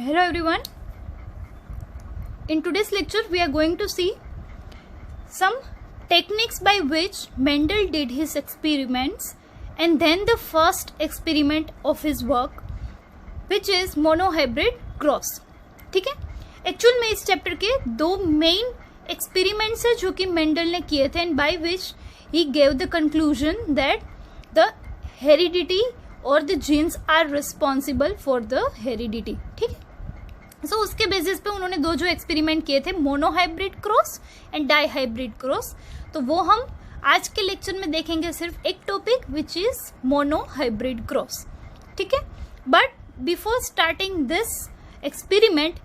Hello everyone. In today's lecture we are going to see some techniques by which Mendel did his experiments and then the first experiment of his work which is monohybrid cross. ठीक है, actual में इस chapter के दो main experiments है जो कि Mendel ने किए थे and by which he gave the conclusion that the heredity और the genes are responsible for the heredity. ठीक है, सो उसके बेसिस पे उन्होंने दो जो एक्सपेरिमेंट किए थे, monohybrid cross and dihybrid cross, तो वो हम आज के लेक्चर में देखेंगे सिर्फ एक topic which is monohybrid cross. ठीक है, but before starting this experiment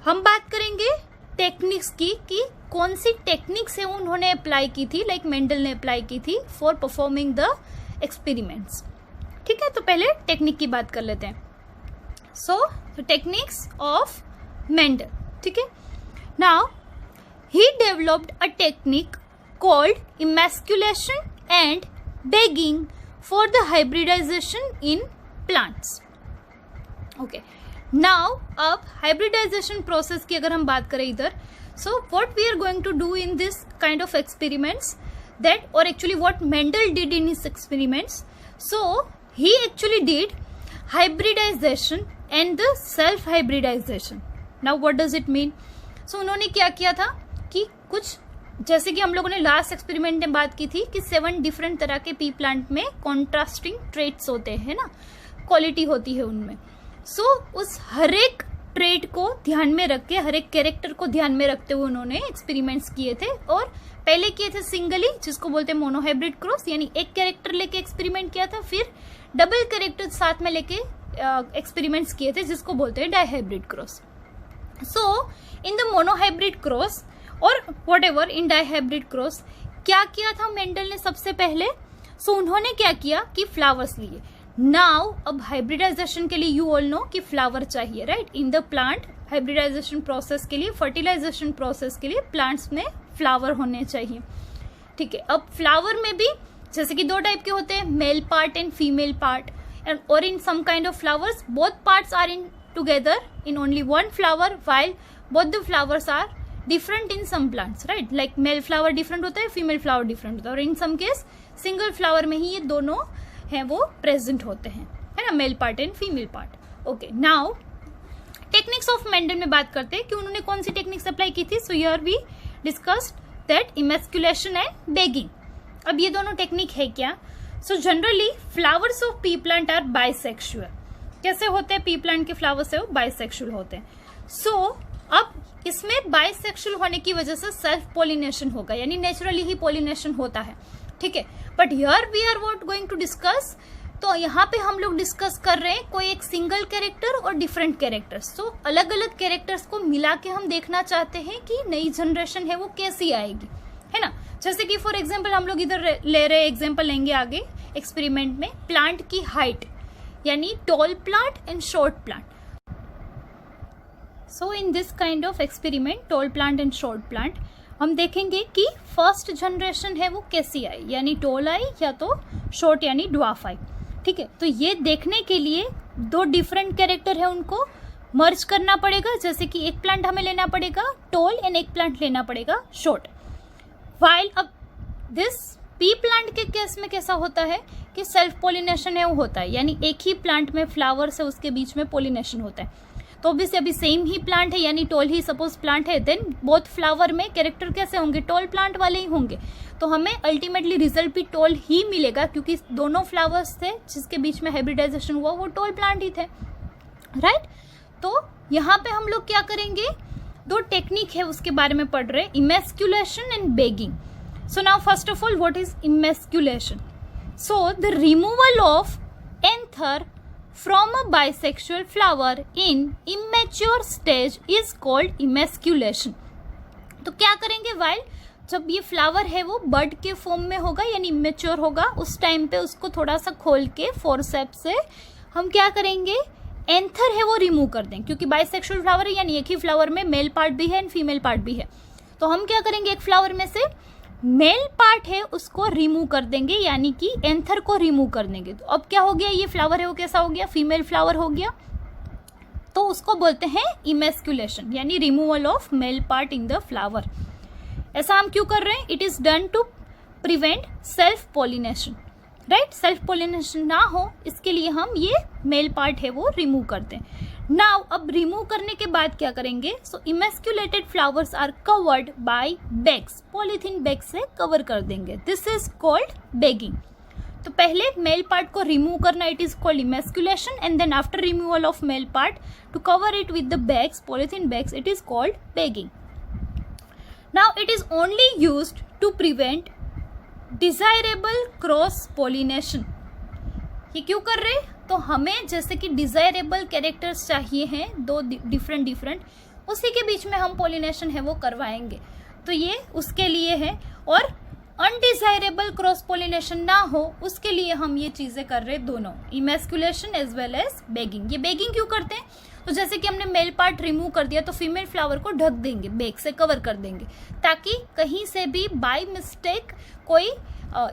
हम बात करेंगे टेक्निक्स की कि कौन सी टेक्निक्स है उन्होंने अप्लाई की थी, लाइक मेंडल ने अप्लाई की थी फॉर परफॉर्मिंग द एक्सपेरिमेंट्स. ठीक है, तो पहले टेक्निक की बात कर लेते हैं. So techniques of Mendel. ठीक है, now he developed a technique called emasculation and bagging for the hybridization in plants. Okay, now अब हाइब्रिडाइजेशन प्रोसेस की अगर हम बात करें इधर, so what we are going to do in this kind of experiments that, or actually what Mendel did in his experiments, so he actually did hybridization and the self hybridization. Now what does it mean? So उन्होंने क्या किया था कि कुछ जैसे कि हम लोगों ने लास्ट एक्सपेरिमेंट में बात की थी कि 7 डिफरेंट तरह के पी प्लांट में कॉन्ट्रास्टिंग ट्रेट्स होते हैं ना, क्वालिटी होती है उनमें. सो उस हर एक ट्रेट को ध्यान में रख के, हर एक कैरेक्टर को ध्यान में रखते हुए उन्होंने एक्सपेरिमेंट्स किए थे. और पहले किए थे सिंगली, जिसको बोलते हैं मोनोहाइब्रिड क्रॉस, यानी एक कैरेक्टर लेके एक्सपेरिमेंट किया था. फिर डबल कैरेक्टर साथ में लेके एक्सपेरिमेंट्स किए थे, जिसको बोलते हैं dihybrid cross. So in the monohybrid cross और whatever in dihybrid cross क्या किया था मेंडल ने सबसे पहले? सो उन्होंने क्या किया कि फ्लावर्स लिए. नाउ अब हाइब्रिडाइजेशन के लिए यू ऑल नो कि फ्लावर चाहिए, right? In the plant hybridization process के लिए, फर्टिलाइजेशन प्रोसेस के लिए प्लांट्स में फ्लावर होने चाहिए. ठीक है, अब फ्लावर में भी जैसे कि 2 टाइप के होते हैं, male part and female part. और in some kind of flowers both parts are in together in only one flower, while both the flowers are different in some plants, right? Like male flower different होता है, female flower different होता है, और in some case single flower में ही ये दोनों हैं वो प्रेजेंट होते हैं, है ना, mail part and female part. Okay, now techniques of Mendel में बात करते हैं कि उन्होंने कौन सी टेक्निक्स अप्लाई की थी. So here we discussed that emasculation and bagging. अब ये दोनों टेक्निक है क्या? So generally flowers of pea plant are bisexual. कैसे होते हैं पी प्लांट के फ्लावर्स है वो बाइसेक्सुअल होते हैं. सो अब इसमें बाइसेक्सुअल होने की वजह से सेल्फ पोलिनेशन होगा, यानी नेचुरली ही पोलिनेशन होता है. ठीक है, but here we are what going to discuss, तो यहाँ पे हम लोग डिस्कस कर रहे हैं कोई एक सिंगल कैरेक्टर और डिफरेंट कैरेक्टर्स. तो अलग अलग कैरेक्टर्स को मिला के हम देखना चाहते हैं कि नई जनरेशन है वो कैसी आएगी, है ना. जैसे कि फॉर एग्जांपल हम लोग इधर ले रहे एग्जांपल लेंगे आगे एक्सपेरिमेंट में, प्लांट की हाइट, यानी tall plant and short plant. So in this kind of experiment, tall plant and short plant, हम देखेंगे कि फर्स्ट जनरेशन है वो कैसी आई, यानी टॉल आई या तो शॉर्ट यानी ड्वार्फ आई. ठीक है, तो ये देखने के लिए 2 डिफरेंट कैरेक्टर है उनको मर्ज करना पड़ेगा. जैसे कि एक प्लांट हमें लेना पड़ेगा टॉल एंड एक प्लांट लेना पड़ेगा शॉर्ट. वाइल अब दिस पी प्लांट के केस में कैसा होता है कि सेल्फ पोलिनेशन है वो होता है, यानी एक ही प्लांट में फ्लावर से उसके बीच में पोलिनेशन होता है. तो ऑब्वियसली अभी सेम ही प्लांट है, यानी टॉल ही सपोज प्लांट है, देन बोथ फ्लावर में कैरेक्टर कैसे होंगे, टॉल प्लांट वाले ही होंगे. तो हमें अल्टीमेटली रिजल्ट भी टॉल ही मिलेगा, क्योंकि दोनों फ्लावर्स थे जिसके बीच में हाइब्रिडाइजेशन हुआ वो टॉल प्लांट ही थे, राइट? तो यहाँ पे हम लोग क्या करेंगे, 2 टेक्निक है उसके बारे में पढ़ रहे, emasculation and begging. So now first of all what is emasculation? So the removal of anther from a bisexual flower in immature stage is called emasculation. तो क्या करेंगे, वाइल जब ये फ्लावर है वो बड के फॉर्म में होगा यानी इमेच्योर होगा, उस टाइम पे उसको थोड़ा सा खोल के फोर्सेप्स से हम क्या करेंगे, एंथर है वो रिमूव कर दें. क्योंकि बाइसेक्सुअल फ्लावर है यानी एक ही फ्लावर में मेल पार्ट भी है एंड फीमेल पार्ट भी है. तो हम क्या करेंगे, एक फ्लावर में से मेल पार्ट है उसको रिमूव कर देंगे, यानी कि एंथर को रिमूव कर देंगे. तो अब क्या हो गया, ये फ्लावर है वो कैसा हो गया, फीमेल फ्लावर हो गया. तो उसको बोलते हैं इमेस्कुलेशन, यानी removal of male part in the flower. ऐसा हम क्यों कर रहे हैं? It is done to prevent self pollination, right? Self pollination ना हो इसके लिए हम ये मेल पार्ट है वो रिमूव करते हैं। नाउ अब रिमूव करने के बाद क्या करेंगे? So emasculated flowers are covered by bags, polythene bag से कवर कर देंगे। This is called bagging. तो पहले मेल पार्ट को रिमूव करना, it is called emasculation, and then after removal of male part to cover it with the bags, polythene bags, it is called bagging. Now it is only used to prevent desirable cross pollination. ये क्यों कर रहे हैं? तो हमें जैसे कि desirable characters चाहिए हैं दो डिफरेंट, उसी के बीच में हम पॉलिनेशन है वो करवाएंगे, तो ये उसके लिए है। और अनडिजायरेबल क्रॉस पॉलिनेशन ना हो उसके लिए हम ये चीजें कर रहे दोनों, emasculation as well as bagging. ये बैगिंग क्यों करते हैं? तो जैसे कि हमने मेल पार्ट रिमूव कर दिया तो फीमेल फ्लावर को ढक देंगे, बैग से कवर कर देंगे, ताकि कहीं से भी बाय मिस्टेक कोई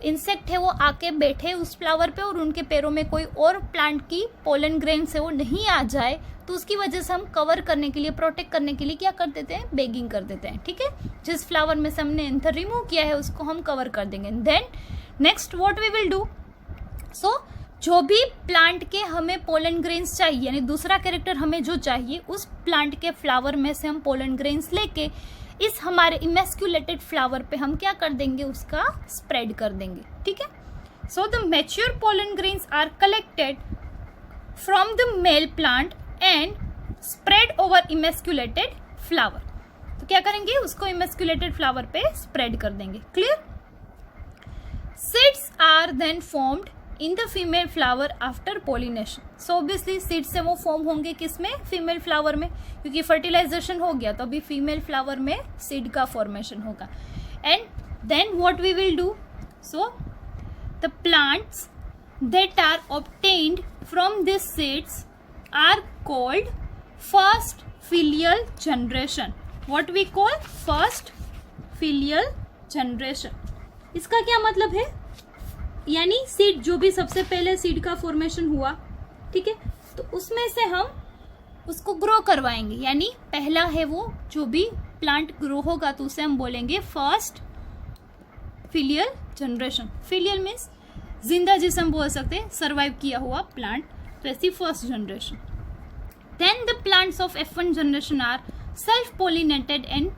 इंसेक्ट है वो आके बैठे उस फ्लावर पे और उनके पैरों में कोई और प्लांट की पोलन ग्रेन से वो नहीं आ जाए। तो उसकी वजह से हम कवर करने के लिए, प्रोटेक्ट करने के लिए क्या कर देते हैं? बैगिंग कर देते हैं, ठीक है? जिस फ्लावर में से हमने एंथर रिमूव किया है उसको हम कवर कर देंगे। Then next what we will do, so जो भी प्लांट के हमें पोलन ग्रेन्स चाहिए, यानी दूसरा कैरेक्टर हमें जो चाहिए, उस प्लांट के फ्लावर में से हम पोलन ग्रेन्स लेके इस हमारे इमेस्कुलेटेड फ्लावर पे हम क्या कर देंगे? उसका स्प्रेड कर देंगे, ठीक है? So the mature pollen grains are collected from the male plant and spread over emasculated flower. तो क्या करेंगे? उसको इमेस्कुलेटेड फ्लावर पे स्प्रेड कर देंगे। Clear? Seeds are then formed in the female flower after pollination. So obviously seed से वो form होंगे किसमें? फीमेल फ्लावर में, क्योंकि फर्टिलाइजेशन हो गया तो अभी फीमेल फ्लावर में सीड का फॉर्मेशन होगा। And then what we will do, so the plants that are obtained from this seeds are called first filial generation. What we call first filial generation. इसका क्या मतलब है? यानी सीड, जो भी सबसे पहले सीड का फॉर्मेशन हुआ, ठीक है, तो उसमें से हम उसको ग्रो करवाएंगे, यानी पहला है वो जो भी प्लांट ग्रो होगा तो उसे हम बोलेंगे first filial generation. Filial means जिंदा, जिसे हम बोल सकते हैं सर्वाइव किया हुआ प्लांट, तो ऐसी first generation. Then the plants of F1 generation are self pollinated and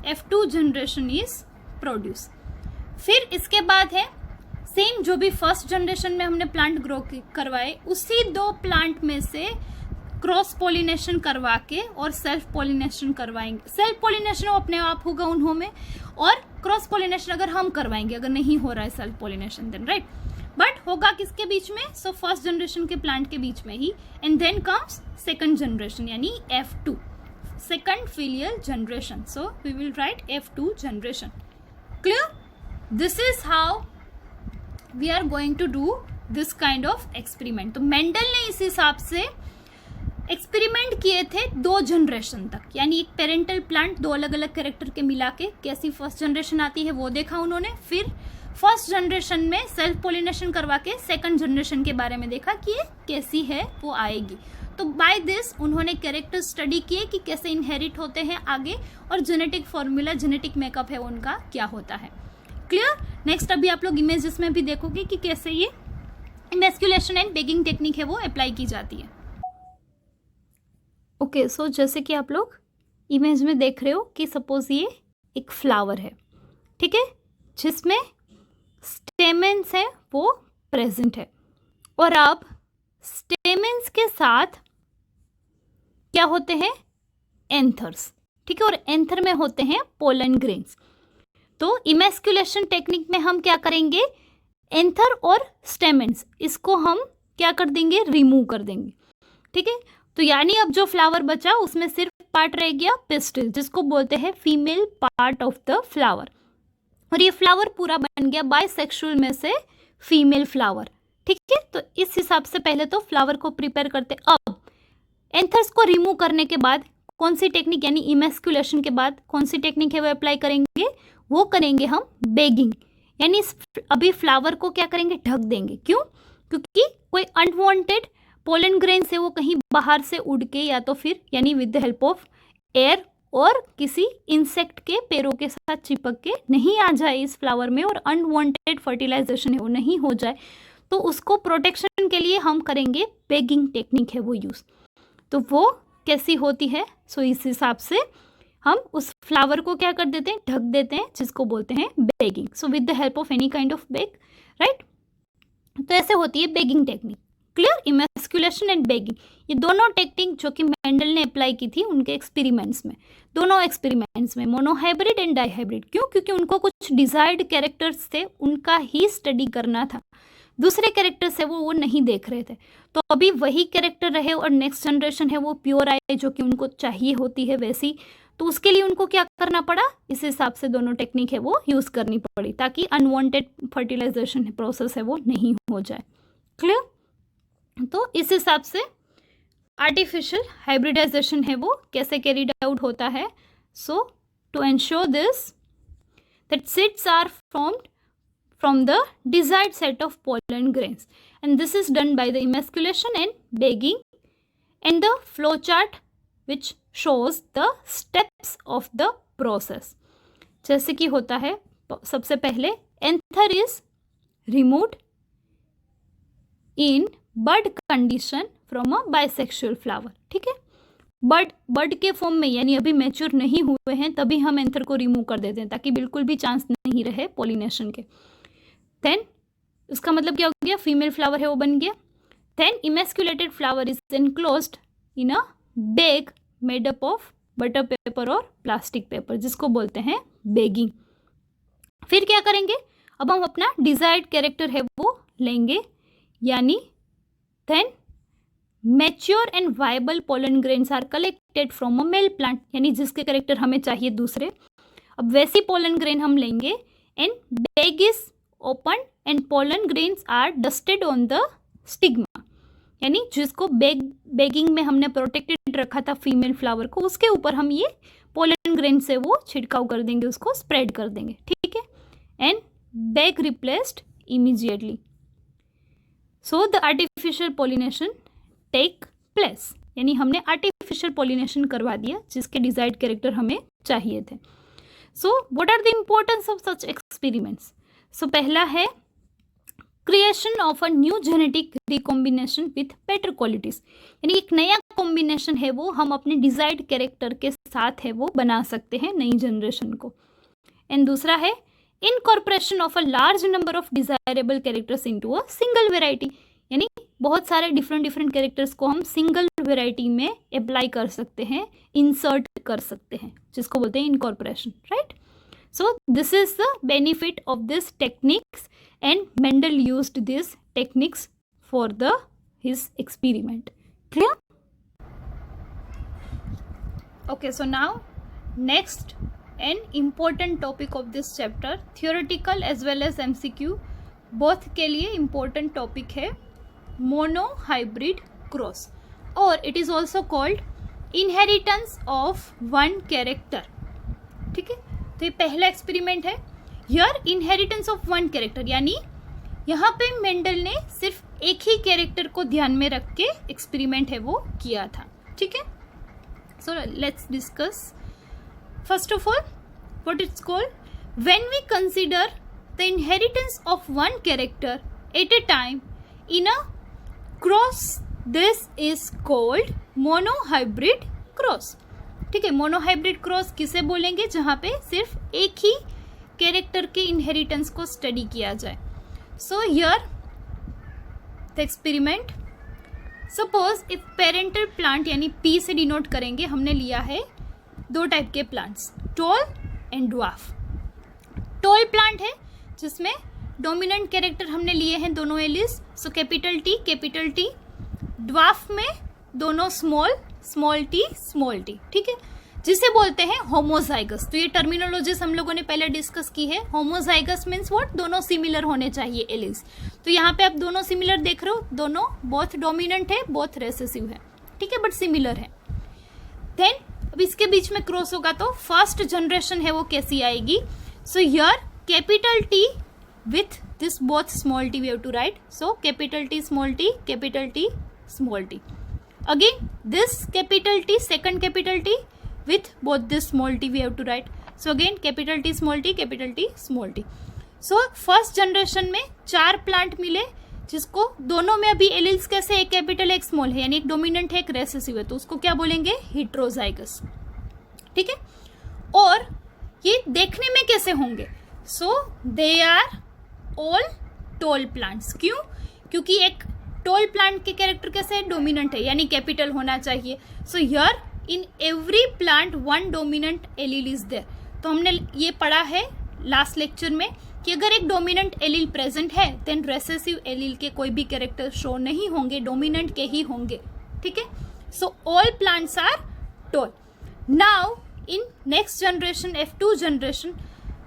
F2 generation is produce. फिर इसके बाद है सेम, जो भी फर्स्ट जनरेशन में हमने प्लांट ग्रो करवाए उसी दो प्लांट में से क्रॉस पोलिनेशन करवा के और सेल्फ पोलिनेशन करवाएंगे। सेल्फ पोलिनेशन अपने आप होगा उन्हों में, और क्रॉस पोलिनेशन अगर हम करवाएंगे, अगर नहीं हो रहा है self pollination then, right? But होगा किसके बीच में? सो फर्स्ट जनरेशन के प्लांट के बीच में ही। And then comes second generation, यानी F2, second filial generation. So we will write F2 generation. Clear? This is how we are going to do this kind of experiment. तो Mendel ने इस हिसाब से एक्सपेरिमेंट किए थे 2 जनरेशन तक, यानी एक पेरेंटल प्लांट 2 अलग अलग कैरेक्टर के मिला के कैसी फर्स्ट जनरेशन आती है वो देखा उन्होंने। फिर फर्स्ट जनरेशन में सेल्फ पोलिनेशन करवा के सेकंड जनरेशन के बारे में देखा कि ये कैसी है वो आएगी। तो बाय दिस उन्होंने कैरेक्टर स्टडी किए कि कैसे इनहेरिट होते हैं आगे, और जेनेटिक फॉर्मूला, जेनेटिक मेकअप है उनका क्या होता है। क्लियर? नेक्स्ट अभी आप लोग इमेजेस में भी देखोगे कि कैसे ये इमेस्कुलेशन एंड बैगिंग टेक्निक है वो अप्लाई की जाती है। ओके, सो जैसे कि आप लोग इमेज में देख रहे हो कि सपोज ये एक फ्लावर है, ठीक है, जिसमें स्टेमेंस है वो प्रेजेंट है, और अब स्टेमेंस के साथ क्या होते हैं? एंथर्स, ठीक है, और एंथर में होते हैं पोलन ग्रेन्स। तो इमेस्कुलेशन टेक्निक में हम क्या करेंगे? एंथर और स्टेमेंस, इसको हम क्या कर देंगे? रिमूव कर देंगे, ठीक है। तो यानी अब जो फ्लावर बचा उसमें सिर्फ पार्ट रह गया पिस्टिल, जिसको बोलते हैं female part of the flower, और ये फ्लावर पूरा बन गया बाइसेक्सुअल में से फीमेल फ्लावर, ठीक है। तो इस हिसाब से पहले तो फ्लावर को प्रिपेयर करते। अब एंथर्स को रिमूव करने के बाद कौन सी टेक्निक, यानी इमेस्कुलेशन के बाद कौन सी टेक्निक है वो अप्लाई करेंगे? वो करेंगे हम बैगिंग, यानी अभी फ्लावर को क्या करेंगे? ढक देंगे। क्यों? क्योंकि कोई अनवांटेड पोलन ग्रेन से वो कहीं बाहर से उड़ के या तो फिर यानी with the help of air और किसी इंसेक्ट के पैरों के साथ चिपक के नहीं आ जाए इस फ्लावर में और अनवांटेड फर्टिलाइजेशन है वो नहीं हो जाए, तो उसको प्रोटेक्शन के लिए हम करेंगे बैगिंग टेक्निक है वो यूज़। तो वो कैसी होती है? सो इस हिसाब से हम उस फ्लावर को क्या कर देते हैं, ढक देते हैं, जिसको बोलते हैं bagging. So with the help of any kind of bag, right. तो ऐसे होती है bagging technique. Clear? Emasculation and bagging, ये दोनों टेक्निक जो कि मेंडल ने अप्लाई की थी उनके एक्सपेरिमेंट्स में, दोनों एक्सपेरिमेंट्स में, मोनोहाइब्रिड एंड डाइहाइब्रिड। क्यों? क्योंकि उनको कुछ डिजायर्ड कैरेक्टर्स थे, उनका ही स्टडी करना था, दूसरे कैरेक्टर्स है वो नहीं देख रहे थे। तो अभी वही कैरेक्टर रहे और नेक्स्ट जनरेशन है वो प्योर आए जो कि उनको चाहिए होती है वैसी, तो उसके लिए उनको क्या करना पड़ा, इस हिसाब से दोनों टेक्निक है वो यूज़ करनी पड़ी ताकि अनवांटेड फर्टिलाइजेशन प्रोसेस है वो नहीं हो जाए। क्लियर? तो इस हिसाब से आर्टिफिशियल हाइब्रिडाइजेशन है वो कैसे कैरीड आउट होता है। So to ensure this that seeds are formed from the desired set of pollen grains, and this is done by the emasculation and bagging, and the flow chart which shows the steps of the process। जैसे कि होता है, सबसे पहले anther is removed in bud condition from a bisexual flower. ठीक है, बड के form में यानी अभी मैच्योर नहीं हुए हैं तभी हम एंथर को रिमूव कर देते हैं ताकि बिल्कुल भी चांस नहीं रहे पॉलिनेशन के। देन उसका मतलब क्या हो गया, फीमेल फ्लावर है वो बन गया। Then emasculated flower is enclosed in a bag made up of butter paper और प्लास्टिक पेपर, जिसको बोलते हैं बैगिंग। फिर क्या करेंगे, अब हम अपना डिजायर्ड कैरेक्टर है वो लेंगे, यानी then mature and viable pollen grains are collected from a male plant, यानी जिसके कैरेक्टर हमें चाहिए दूसरे, अब वैसी पोलन ग्रेन हम लेंगे and bag is open and pollen grains are dusted on the stigma, यानी जिसको बैगिंग में हमने प्रोटेक्टेड रखा था फीमेल फ्लावर को, उसके ऊपर हम ये पोलन ग्रेन से वो छिड़काव कर देंगे, उसको स्प्रेड कर देंगे। ठीक है, and bag replaced immediately. So the artificial pollination take place, यानी हमने आर्टिफिशियल पोलिनेशन करवा दिया जिसके डिजायर्ड कैरेक्टर हमें चाहिए थे। So what are the importance of such experiments? So पहला है creation of a new genetic recombination with better qualities, यानी एक नया कॉम्बिनेशन है वो हम अपने डिजायर्ड कैरेक्टर के साथ है वो बना सकते हैं नई जनरेशन को। एंड दूसरा है incorporation of a large number of desirable characters into a single variety, यानी बहुत सारे डिफरेंट कैरेक्टर्स को हम सिंगल वेराइटी में अप्लाई कर सकते हैं, इंसर्ट कर सकते हैं, जिसको बोलते हैं incorporation, right. So this is the benefit of this techniques, and Mendel used these techniques for his experiment. Clear? Okay, so now next and important topic of this chapter, theoretical as well as MCQ both के लिए important topic है monohybrid cross, or it is also called inheritance of one character। ठीक है, तो ये पहला experiment है, here inheritance of one character, यानी यहाँ पे मेंडल ने सिर्फ एक ही कैरेक्टर को ध्यान में रख के एक्सपेरिमेंट है वो किया था। ठीक है, so let's discuss first of all what it's called, when we consider the inheritance of one character at a time in a cross, this is called monohybrid cross. ठीक है, मोनोहाइब्रिड क्रॉस किसे बोलेंगे, जहां पे सिर्फ एक ही कैरेक्टर के इनहेरिटेंस को स्टडी किया जाए। So here the experiment, suppose if parental plant, यानी पी से डिनोट करेंगे, हमने लिया है दो टाइप के plants, tall and dwarf. Tall plant है जिसमें डोमिनेंट कैरेक्टर हमने लिए हैं दोनों alleles, so capital T. Dwarf में दोनों स्मॉल टी, ठीक है, जिसे बोलते हैं होमोजाइगस। तो ये टर्मिनोलॉजीज हम लोगों ने पहले डिस्कस की है। होमोजाइगस मीन्स व्हाट, दोनों सिमिलर होने चाहिए एलिस। तो यहाँ पे आप दोनों सिमिलर देख रहे हो, दोनों बोथ डोमिनेंट है, बोथ रेसेसिव है, ठीक है, बट सिमिलर है। देन अब इसके बीच में क्रॉस होगा तो फर्स्ट जनरेशन है वो कैसी आएगी। So here capital T with this both small T we have to write. So capital T small t. Again this capital T, second capital T with both this small t we have to write. So again capital T small t, capital T small t. So first generation में 4 plant मिले जिसको दोनों में अभी alleles कैसे, एक capital एक small है, यानी एक डोमिनेंट है एक रेसेसिव है, तो उसको क्या बोलेंगे, हेटेरोजाइगस. ठीक है. और ये देखने में कैसे होंगे, so they are all tall plants. क्यों? क्योंकि एक टॉल प्लांट के कैरेक्टर कैसे है, डोमिनेंट है, यानी कैपिटल होना चाहिए. So here in every plant one dominant allele is there. तो हमने ये पढ़ा है लास्ट लेक्चर में कि अगर एक डोमिनेंट एलील प्रेजेंट है देन रेसेसिव एलील के कोई भी कैरेक्टर शो नहीं होंगे, डोमिनेंट के ही होंगे. ठीक है. So all plants are tall. Now in next generation F2 generation,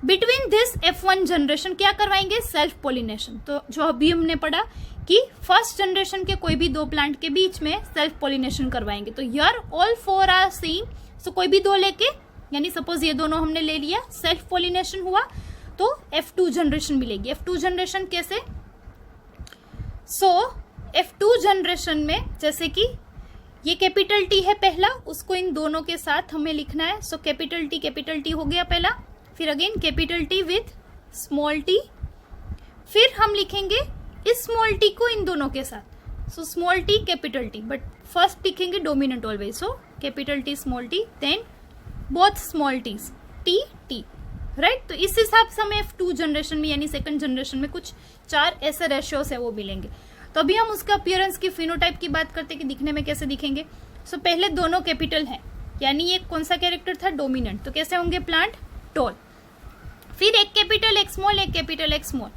between this F1 generation क्या करवाएंगे, सेल्फ पोलिनेशन. तो जो अभी हमने पढ़ा कि फर्स्ट जनरेशन के कोई भी 2 प्लांट के बीच में सेल्फ पोलिनेशन करवाएंगे. तो हियर ऑल 4 आर सेम. सो कोई भी 2 लेके, यानी सपोज ये दोनों हमने ले लिया, सेल्फ पोलिनेशन हुआ तो F2 जनरेशन मिलेगी. F2 जनरेशन कैसे, सो F2 जनरेशन में जैसे कि ये कैपिटल T है पहला, उसको इन दोनों के साथ हमें लिखना है. सो कैपिटल T हो गया पहला, फिर again capital T with small t, फिर हम लिखेंगे इस स्मॉल t को इन दोनों के साथ. So small t capital T, but first लिखेंगे dominant always. So capital T small t, then both small t's t t, right. तो इस हिसाब से हमें F2 जनरेशन में यानी सेकंड जनरेशन में कुछ 4 ऐसे रेशियोस है वो मिलेंगे. तो अभी हम उसका अपीयरेंस की, फिनोटाइप की बात करते हैं कि दिखने में कैसे दिखेंगे. सो पहले दोनों कैपिटल हैं, यानी ये कौन सा कैरेक्टर था, डोमिनेंट, तो कैसे होंगे प्लांट, टॉल. फिर एक कैपिटल एक स्मॉल, एक कैपिटल एक स्मॉल,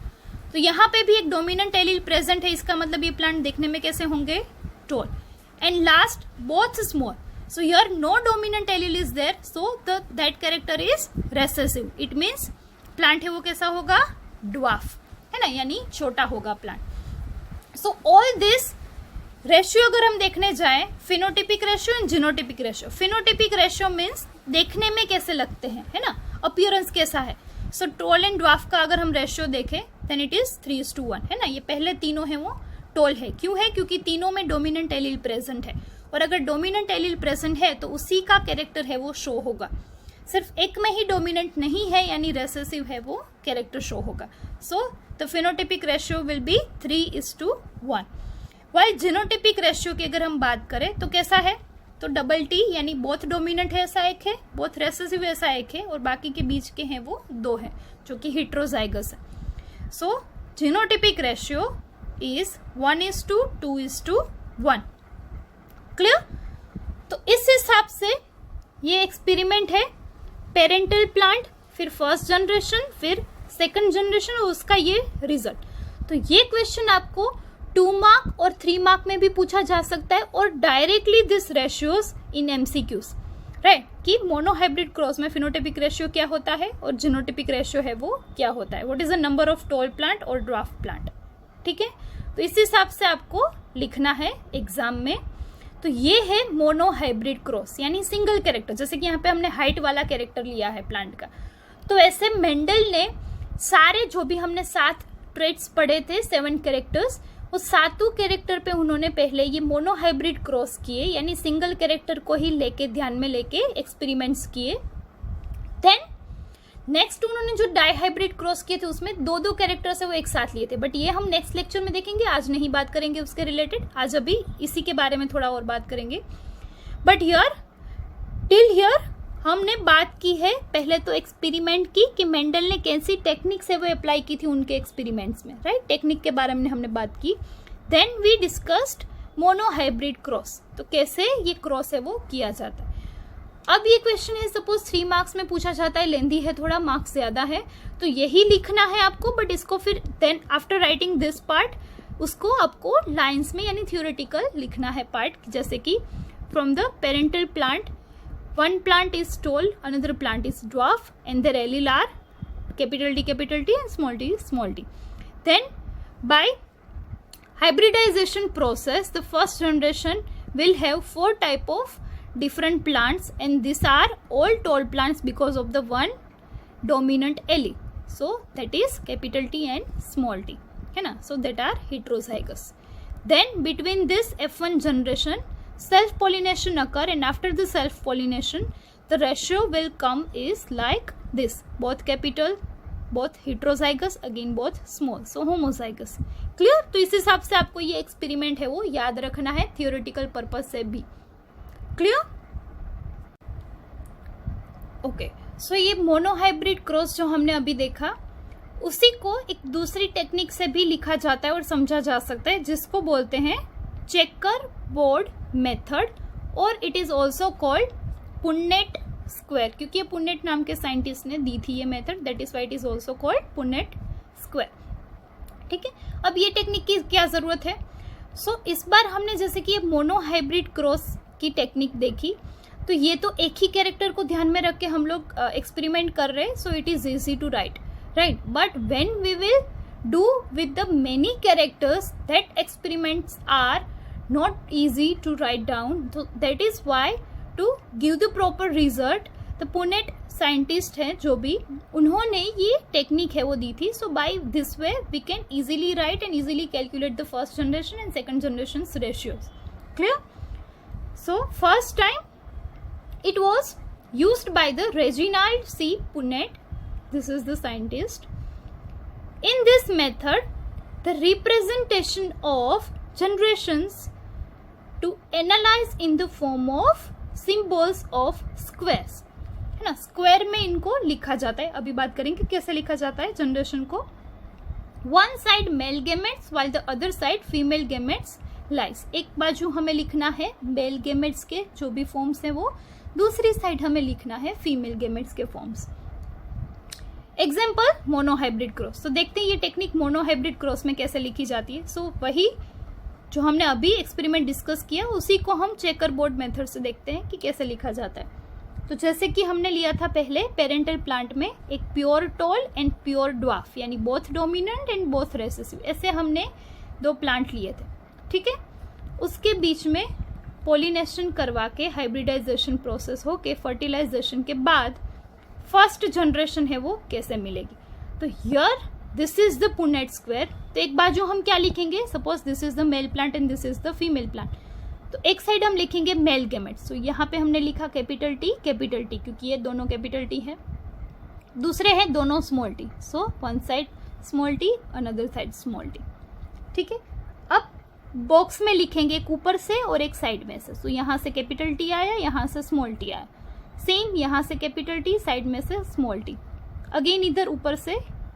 तो यहाँ पे भी एक डोमिनेंट एलील प्रेजेंट है, इसका मतलब ये प्लांट देखने में कैसे होंगे, tall. And last both small. So here no dominant allele is there, so that character is recessive. It means plant है वो कैसा होगा, ड्वार्फ, है ना, यानी छोटा होगा plant. So all this ratio अगर हम देखने जाएं, phenotypic ratio and genotypic ratio. Phenotypic ratio means देखने में कैसे लगते हैं, है ना, अपीयरेंस कैसा है. सो टॉल एंड ड्वार्फ का अगर हम रेशियो देखें देन इट इज 3:1, है ना. ये पहले तीनों है वो टॉल है. क्यों है, क्योंकि तीनों में डोमिनेंट एलील प्रेजेंट है, और अगर डोमिनेंट एलील प्रेजेंट है तो उसी का कैरेक्टर है वो शो होगा. सिर्फ एक में ही डोमिनेंट नहीं है यानी रेसेसिव है वो कैरेक्टर शो होगा. So the phenotypic ratio will be 3:1. While genotypic ratio की अगर हम बात करें तो कैसा है, तो डबल टी, यानी बोथ डोमिनेंट है ऐसा एक है, बोथ रेसेसिव ऐसा एक है, और बाकी के बीच के हैं वो 2 है जो कि हेटेरोजाइगस है. सो जीनोटिपिक रेशियो इज 1:2:1. क्लियर. तो इस हिसाब से ये एक्सपेरिमेंट है, पेरेंटल प्लांट, फिर फर्स्ट जनरेशन, फिर सेकंड जनरेशन, और उसका ये रिजल्ट. तो ये क्वेश्चन आपको 2 मार्क और 3 मार्क में भी पूछा जा सकता है, और directly this ratios in MCQs, right, कि मोनोहाइब्रिड क्रॉस में फिनोटिपिक रेशियो क्या होता है और जीनोटिपिक रेशियो है वो क्या होता है, what is the number of tall plant और ड्वार्फ प्लांट. ठीक है. तो इस हिसाब से आपको लिखना है एग्जाम में. तो ये है मोनोहाइब्रिड क्रॉस, यानी सिंगल कैरेक्टर. जैसे कि यहाँ पे हमने हाइट वाला कैरेक्टर लिया है प्लांट का, तो ऐसे मेंडल ने सारे जो भी हमने 7 ट्रेट्स पढ़े थे, 7 कैरेक्टर्स, वो 7 कैरेक्टर पे उन्होंने पहले ये मोनोहाइब्रिड क्रॉस किए, यानी सिंगल कैरेक्टर को ही लेके ध्यान में लेके एक्सपेरिमेंट्स किए. देन नेक्स्ट उन्होंने जो डाइहाइब्रिड क्रॉस किए थे उसमें 2-2 कैरेक्टर्स है वो एक साथ लिए थे, बट ये हम नेक्स्ट लेक्चर में देखेंगे, आज नहीं बात करेंगे उसके रिलेटेड. आज अभी इसी के बारे में थोड़ा और बात करेंगे. बट हियर टिल हियर हमने बात की है पहले तो एक्सपेरिमेंट की कि मेंडल ने कैसी टेक्निक्स है वो अप्लाई की थी उनके एक्सपेरिमेंट्स में, राइट. टेक्निक के बारे में हमने बात की. Then we discussed monohybrid cross, तो कैसे ये क्रॉस है वो किया जाता है. अब ये क्वेश्चन है सपोज 3 मार्क्स में पूछा जाता है, लेंदी है थोड़ा, मार्क्स ज्यादा है, तो यही लिखना है आपको. बट इसको फिर then after writing this part उसको आपको लाइंस में यानी थियोरेटिकल लिखना है पार्ट, जैसे कि from the parental plant, one plant is tall, another plant is dwarf, and their allele are capital T and small t. Then by hybridization process, the first generation will have 4 type of different plants, and these are all tall plants because of the one dominant allele. So that is capital T and small t, है ना. So that are heterozygous. Then between this F1 generation, self-pollination occur, and after the self-pollination, the ratio will come is like this, both capital, both heterozygous, again both small, so homozygous. Clear? तो इस हिसाब से आपको ये experiment है वो याद रखना है थियोरेटिकल पर्पज से भी. क्लियर? ओके, सो ये मोनोहाइब्रिड क्रॉस जो हमने अभी देखा, उसी को एक दूसरी टेक्निक से भी लिखा जाता है और समझा जा सकता है, जिसको बोलते हैं चेकर बोर्ड मेथड, और it is also called पुन्नेट square, क्योंकि ये पुन्नेट नाम के साइंटिस्ट ने दी थी ये method, that is why it is also called पुन्नेट square. ठीक है, अब ये टेक्निक की क्या जरूरत है? सो इस बार हमने जैसे कि ये मोनोहाइब्रिड क्रॉस की टेक्निक देखी, तो ये तो एक ही कैरेक्टर को ध्यान में रख के हम लोग एक्सपेरिमेंट कर रहे हैं, so it is easy to write, right? But when we will do with the many characters, that experiments are not easy to write down. So that is why to give the proper result, the Punnett scientist हैं जो भी, उन्होंने ये technique है वो दी थी. So by this way we can easily write and easily calculate the first generation and second generation's ratios. Clear? So first time it was used by the Reginald C. Punnett. This is the scientist. In this method, the representation of generations to analyze in the form of symbols of squares, है ना. Square में इनको लिखा जाता है. अभी बात करेंगे कैसे लिखा जाता है जनरेशन को. One side male gametes while the other side female gametes lies. एक बाजू हमें लिखना है मेल गेमेट्स के जो भी फॉर्म्स हैं वो, दूसरी साइड हमें लिखना है फीमेल गेमेट्स के फॉर्म्स. Example monohybrid cross. तो देखते हैं ये टेक्निक मोनोहाइब्रिड क्रॉस में कैसे लिखी जाती है. सो वही जो हमने अभी एक्सपेरिमेंट डिस्कस किया उसी को हम चेकर बोर्ड मेथड से देखते हैं कि कैसे लिखा जाता है. तो जैसे कि हमने लिया था पहले पेरेंटल प्लांट में एक pure tall and pure dwarf, यानी both dominant and both recessive, ऐसे हमने दो प्लांट लिए थे. ठीक है, उसके बीच में पोलिनेशन करवा के हाइब्रिडाइजेशन प्रोसेस हो के फर्टिलाइजेशन के बाद फर्स्ट जनरेशन है वो कैसे मिलेगी. तो here this is the पुन्नेट square. तो एक बाजू हम क्या लिखेंगे, suppose this is the male plant and this is the female plant, तो एक साइड हम लिखेंगे मेल गेमेट्स. तो यहाँ पे हमने लिखा कैपिटल टी क्योंकि ये दोनों कैपिटल टी है. दूसरे हैं दोनों small T, so one side small T another side small T. ठीक है, अब बॉक्स में लिखेंगे एक ऊपर से और एक साइड में से. तो यहाँ से कैपिटल टी आया, यहाँ से स्मॉल टी आया. सेम यहाँ से कैपिटल टी, साइड में से स्मॉल टी. अगेन इधर ऊपर से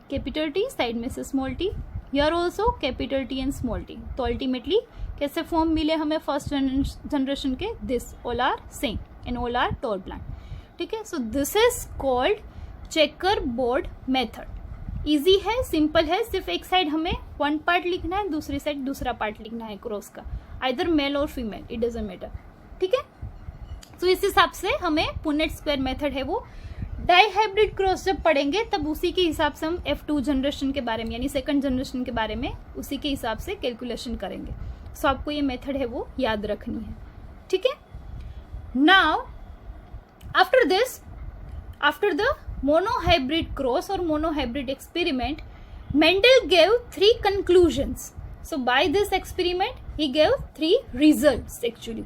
कैपिटल टी, साइड में से small T. Here also capital T and small T. तो अल्टीमेटली कैसे फॉर्म मिले हमें फर्स्ट जनरेशन के, this all are same and all are tall plant. ठीक है, so this is called checker board method. Easy है, सिंपल है, सिर्फ एक साइड हमें वन पार्ट लिखना है, दूसरी साइड दूसरा पार्ट लिखना है क्रॉस का, आइदर मेल और फीमेल, इट डजंट मैटर. ठीक है, तो इस हिसाब से हमें पुन्नेट स्क्वायर मेथड है वो. डाइहाइब्रिड क्रॉस जब पढ़ेंगे तब उसी के हिसाब से हम F2 जनरेशन के बारे में यानी सेकंड जनरेशन के बारे में उसी के हिसाब से कैलकुलेशन करेंगे. सो आपको ये मेथड है वो याद रखनी है. ठीक है, now after this, after the monohybrid cross or monohybrid experiment, Mendel gave 3 conclusions. So by this experiment he gave 3 results actually.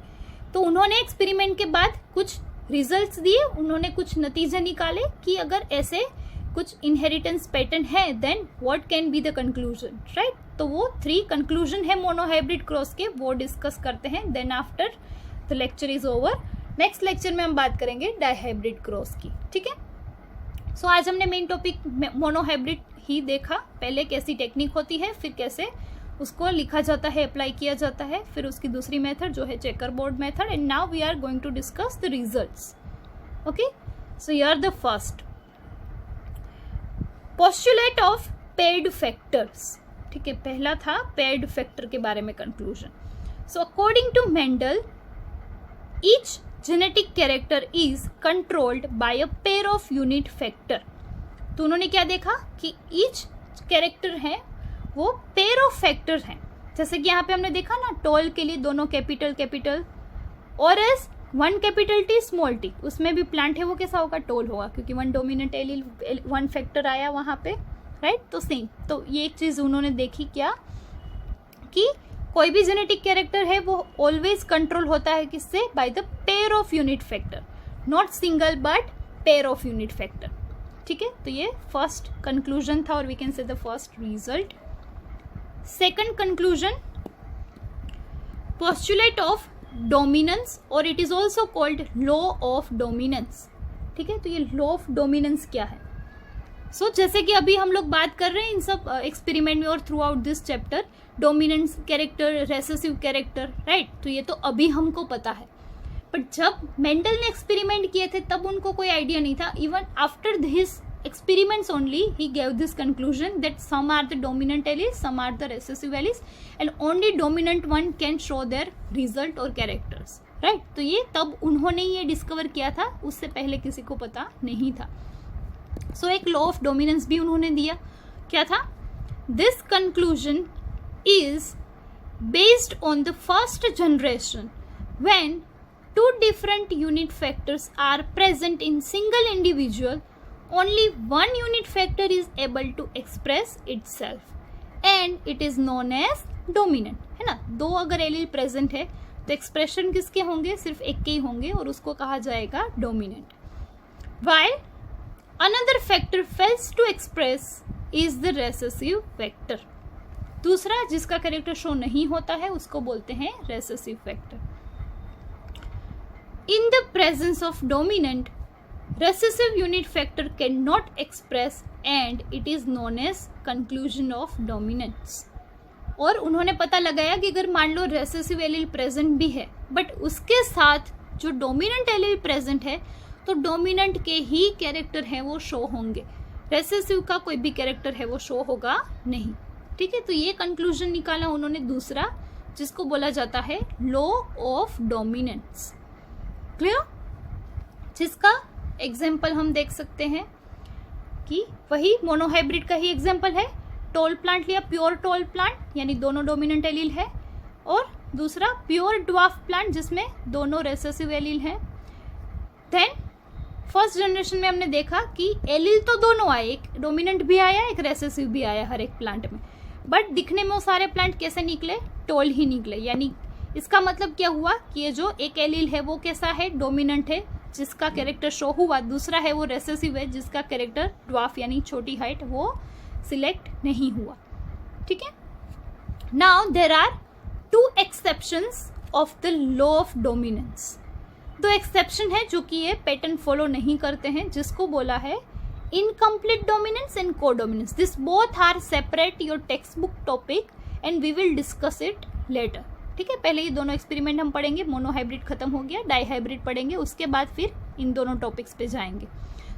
तो उन्होंने एक्सपेरिमेंट के बाद कुछ रिजल्ट्स दिए, उन्होंने कुछ नतीजे निकाले कि अगर ऐसे कुछ इनहेरिटेंस पैटर्न है then what can be the conclusion, right. तो वो 3 कंक्लूजन है मोनोहाइब्रिड क्रॉस के, वो डिस्कस करते हैं. Then after the lecture is over. Next lecture में हम बात करेंगे डाइहाइब्रिड क्रॉस की. ठीक है, सो आज हमने मेन टॉपिक मोनोहाइब्रिड ही देखा, पहले कैसी टेक्निक होती है, फिर कैसे उसको लिखा जाता है, अप्लाई किया जाता है, फिर उसकी दूसरी मेथड जो है checker board method. And now we are going to discuss the results. Okay, so here the first postulate of paired factors. ठीक है, पहला था पेयर्ड फैक्टर के बारे में conclusion. So according to Mendel each genetic character is controlled by a pair of unit factor. तो उन्होंने क्या देखा कि each character है वो pair of factors हैं. जैसे कि यहाँ पे हमने देखा ना, टॉल के लिए दोनों कैपिटल और S one capital T small T, उसमें भी प्लांट है वो कैसा होगा, टॉल होगा, क्योंकि one dominant allele one factor आया वहाँ पे, राइट. तो सेम, तो ये एक चीज उन्होंने देखी क्या कि कोई भी जेनेटिक कैरेक्टर है वो ऑलवेज कंट्रोल होता है किससे? By the pair of unit factor, not single but pair of unit factor. ठीक है, तो ये फर्स्ट कंक्लूजन था और we can say the first result. Second conclusion, postulate of dominance और it is also called law of dominance. ठीक है, तो ये लॉ ऑफ डोमिनेंस क्या है? सो जैसे कि अभी हम लोग बात कर रहे हैं इन सब एक्सपेरिमेंट में और through out this chapter, dominance character, recessive character, right, तो ये तो अभी हमको पता है, बट जब मेंडल ने एक्सपेरिमेंट किए थे तब उनको कोई आइडिया नहीं था। Even after this experiments only he gave this conclusion that some are the dominant alleles, some are the recessive alleles and only dominant one can show their result or characters, right? तो ये तब उन्होंने ये discover किया था, उससे पहले किसी को पता नहीं था। सो एक लॉ ऑफ डोमिनेंस भी उन्होंने दिया, क्या था? This conclusion is based on the first generation when two different unit factors are present in single individual, only one unit factor is able to express itself and it is known as dominant, है ना? दो अगर allele present है तो expression किसके होंगे? सिर्फ एक के ही होंगे और उसको कहा जाएगा dominant. while another factor fails to express is the recessive factor, दूसरा जिसका कैरेक्टर शो नहीं होता है उसको बोलते हैं recessive factor. In the presence of dominant, recessive unit factor cannot express and it is known as conclusion of dominance। और उन्होंने पता लगाया कि अगर मान लो रेसेसिव एलील प्रेजेंट भी है बट उसके साथ जो डोमिनेंट एलील प्रेजेंट है तो डोमिनेंट के ही कैरेक्टर है वो शो होंगे, रेसेसिव का कोई भी कैरेक्टर है वो शो होगा नहीं। ठीक है, तो ये कंक्लूजन निकाला उन्होंने दूसरा, जिसको बोला जाता है लॉ ऑफ डोमिनेंस। क्लियर? जिसका एग्जाम्पल हम देख सकते हैं कि वही मोनोहाइब्रिड का ही एग्जाम्पल है। टॉल प्लांट लिया, प्योर टॉल प्लांट यानी दोनों डोमिनेंट एलील है, और दूसरा प्योर ड्वार्फ प्लांट जिसमें दोनों रेसेसिव एलील हैं। देन फर्स्ट जनरेशन में हमने देखा कि एलील तो दोनों आए, एक डोमिनेंट भी आया एक रेसेसिव भी आया हर एक प्लांट में, बट दिखने में वो सारे प्लांट कैसे निकले? टॉल ही निकले। यानी इसका मतलब क्या हुआ कि ये जो एक एलील है वो कैसा है? डोमिनेंट है जिसका कैरेक्टर शो हुआ, दूसरा है वो रेसेसिव है जिसका कैरेक्टर ड्वार्फ यानी छोटी हाइट वो सिलेक्ट नहीं हुआ। ठीक है, now there are two exceptions of the law of dominance. दो एक्सेप्शन है जो कि ये पैटर्न फॉलो नहीं करते हैं, जिसको बोला है incomplete dominance and codominance. This both are separate your textbook topic and we will discuss it later. ठीक है, पहले ये दोनों एक्सपेरिमेंट हम पढ़ेंगे, मोनोहाइब्रिड खत्म हो गया, डाईहाइब्रिड पढ़ेंगे, उसके बाद फिर इन दोनों टॉपिक्स पे जाएंगे।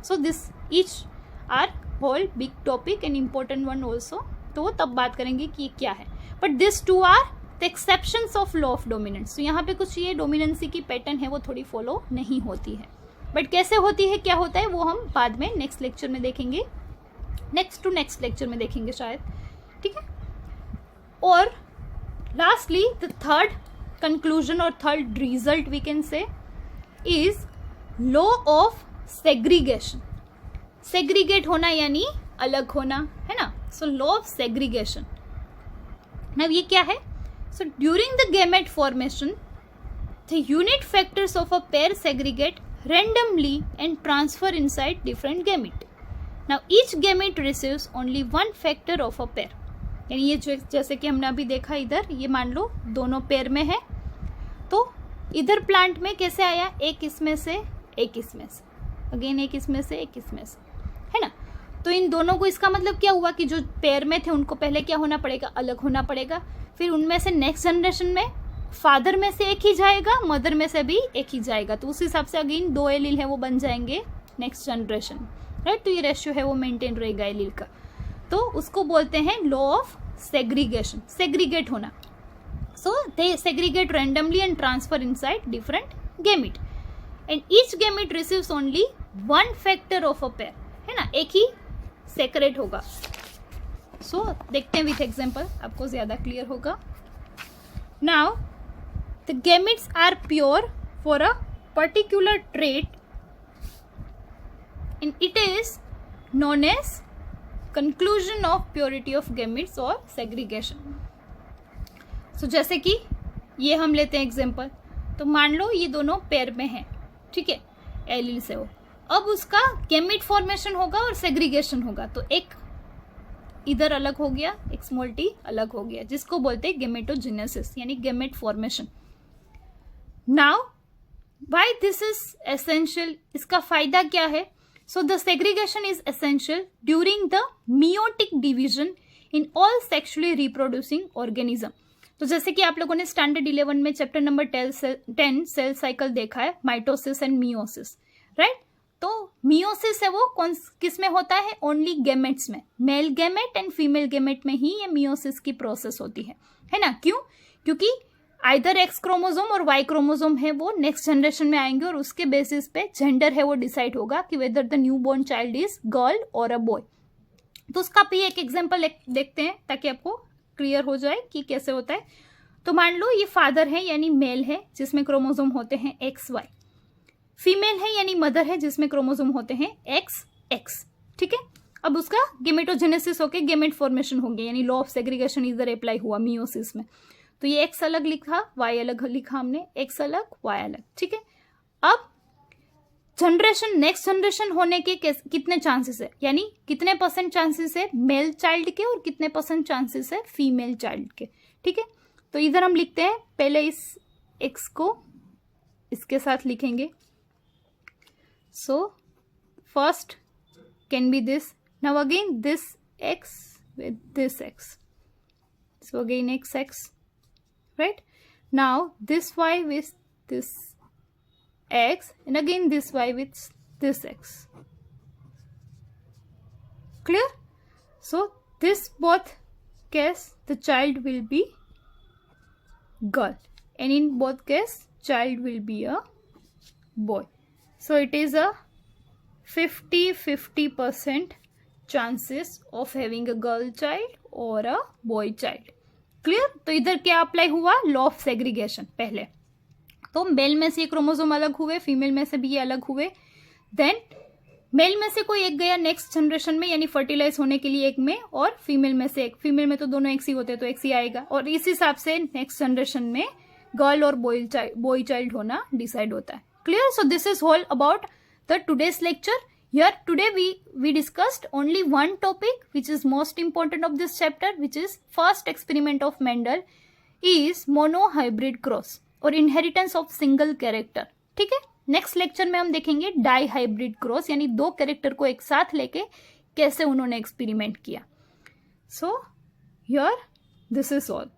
So this each are whole big topic and important one also, तो तब बात करेंगे कि क्या है। But this two are the exceptions of law of dominance. तो यहाँ पे कुछ ये डोमिनेंसी की पैटर्न है वो थोड़ी फॉलो नहीं होती है, बट कैसे होती है, क्या होता है, वो हम बाद में नेक्स्ट लेक्चर में देखेंगे, नेक्स्ट टू नेक्स्ट लेक्चर में देखेंगे शायद। ठीक है, और lastly the third conclusion or third result we can say is law of segregation। segregate होना यानी अलग होना, है ना? so law of segregation। now ये क्या है? so during the gamete formation the unit factors of a pair segregate randomly and transfer inside different gamete। now each gamete receives only one factor of a pair। यानी ये जो जैसे कि हमने अभी देखा इधर, ये मान लो दोनों पेयर में है, तो इधर प्लांट में कैसे आया? एक इसमें से एक इसमें से, अगेन एक इसमें से एक इसमें से, है ना? तो इन दोनों को, इसका मतलब क्या हुआ कि जो पेयर में थे उनको पहले क्या होना पड़ेगा? अलग होना पड़ेगा। फिर उनमें से नेक्स्ट जनरेशन में फादर में से एक ही जाएगा, मदर में से भी एक ही जाएगा, तो उस हिसाब से अगेन दो एलील है वो बन जाएंगे नेक्स्ट जनरेशन, राइट? तो ये रेशियो है वो मेंटेन रहेगा एलील का, तो उसको बोलते हैं लॉ ऑफ सेग्रीगेशन, सेग्रीगेट होना। So they segregate randomly and transfer inside different gamete and each gamete receives only one factor of a pair, है ना? एक ही सेक्रेट होगा। सो देखते हैं विथ एग्जांपल, आपको ज्यादा क्लियर होगा। Now the gametes are pure for a particular trait and it is known as conclusion of purity of gametes or segregation। सो जैसे कि ये हम लेते हैं एग्जाम्पल, तो मान लो ये दोनों पेयर में हैं, ठीक है, एलील से हो, अब उसका गैमेट फॉर्मेशन होगा और सेग्रीगेशन होगा, तो एक इधर अलग हो गया, एक स्मॉल टी अलग हो गया, जिसको बोलते हैं गैमेटोजेनेसिस यानी gamete formation. Now why this is essential, इसका फायदा क्या है? So the segregation is essential during the meiotic division in all sexually reproducing organism. तो जैसे कि आप लोगों ने स्टैंडर्ड 11 में चैप्टर नंबर 10 सेल साइकिल देखा है, माइटोसिस एंड मियोसिस, राइट? तो मियोसिस है वो किस में होता है? ओनली गैमेट्स में, male gamete and female gamete में ही ये मियोसिस की प्रोसेस होती है ना? क्यों? क्योंकि आइदर एक्स क्रोमोसोम और वाई क्रोमोसोम है वो नेक्स्ट जनरेशन में आएंगे और उसके बेसिस पे जेंडर है वो डिसाइड होगा कि whether the new born child is girl और अ बॉय। तो उसका भी एक एग्जाम्पल देखते हैं ताकि आपको क्लियर हो जाए कि कैसे होता है। तो मान लो ये फादर है यानी मेल है जिसमें क्रोमोसोम होते हैं एक्स वाई, फीमेल है यानी मदर है जिसमें क्रोमोसोम होते हैं एक्स एक्स, ठीक है। अब उसका गेमेटोजेनेसिस होके गेमेट फॉर्मेशन हो गया, यानी लॉ ऑफ सेग्रीगेशन इधर अप्लाई हुआ मियोसिस में। तो ये एक्स अलग लिखा, वाई अलग लिखा हमने, एक्स अलग वाई अलग, ठीक है। अब जनरेशन नेक्स्ट जनरेशन होने के कितने चांसेस है, यानी कितने परसेंट चांसेस है मेल चाइल्ड के और कितने परसेंट चांसेस है फीमेल चाइल्ड के, ठीक है। तो इधर हम लिखते हैं, पहले इस एक्स को इसके साथ लिखेंगे। So first can be this, now again this x with this x, so again x x, right? Now this y with this x and again this y with this x. Clear? So this both case the child will be girl and in both case child will be a boy. So it is a 50-50% chances of having a girl child or a boy child. Clear? तो इधर क्या apply हुआ? Law of segregation. पहले तो mail में से ये chromosome अलग हुए, फीमेल में से भी ये अलग हुए, देन मेल में से कोई एक गया नेक्स्ट जनरेशन में यानी फर्टिलाइज होने के लिए एक में, और फीमेल में से एक, फीमेल में तो दोनों एक्स ही होते हैं तो एक्स ही आएगा, और इस हिसाब से नेक्स्ट जनरेशन में गर्ल और बॉय चाइल्ड होना डिसाइड होता है। Clear? So this is all about the today's lecture. Here today we discussed only one topic which is most important of this chapter, which is first experiment of Mendel is monohybrid cross और inheritance of single character. ठीक है, next lecture में हम देखेंगे die hybrid cross, यानी दो character को एक साथ लेके कैसे उन्होंने एक्सपेरिमेंट किया. So here this is all.